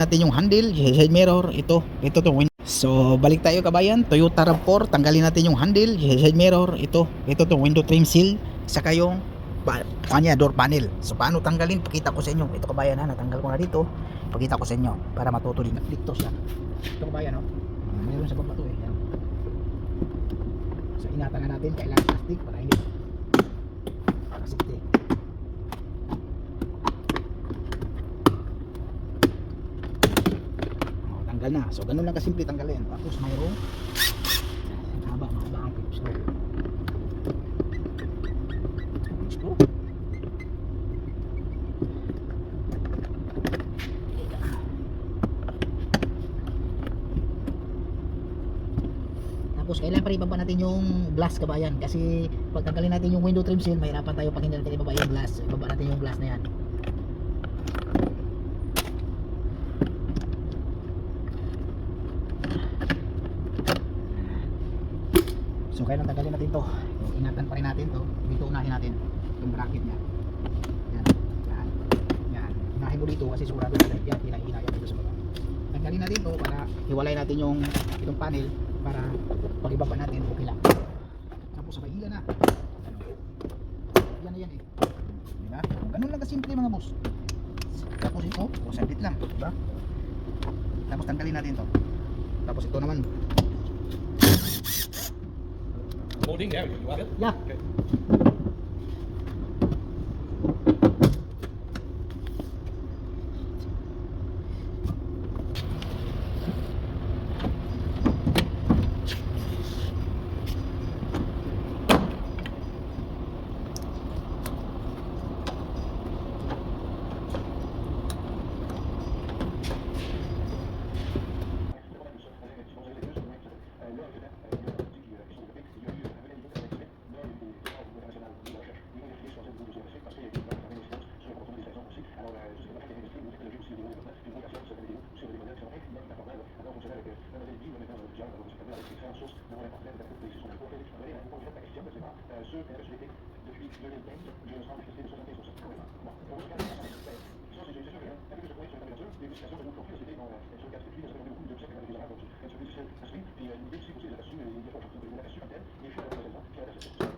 natin yung handle, side mirror, ito to window. So balik tayo kabayan, Toyota RAV4, tanggalin natin yung handle, side mirror, ito to window trim seal, saka yung door panel. So paano tanggalin, pakita ko sa inyo. Ito kabayan ha, natanggal ko na dito, pakita ko sa inyo para matuto din dito siya. Ito kabayan no, meron sa baba to eh. Yan. So ingatan na natin, kailangan plastic para hindi safety. Tanggal na. So ganun lang kasimple tanggalin. Tapos mayroong mahaba ang pips ko. Tapos kailangan pa rin ibaba natin yung glass kabayan, kasi pag tanggalin natin yung window trim seal, mahirapan tayo pag hindi natin ibaba yung glass. Ibaba natin yung glass na yan. So kailan tanggalin natin to, ingatan pa rin natin to. Dito unahin natin yung bracket nya. Yan. Unahin mo dito kasi sigurado na yan, hinayan dito sa baba. Tanggalin natin to para hiwalay natin yung itong panel, para pag ibaba natin okay lang. Tapos sabay hila na. Yan na yan eh. Diba? Ganun lang kasimple mga boss. Tapos ito, saglit lang, diba? Tapos tanggalin natin to. Tapos ito naman. Holding there, you want it? Yeah. Okay. Puis l'idée aussi, c'est d'assumer les efforts de la nation et les efforts de la nation, et faire la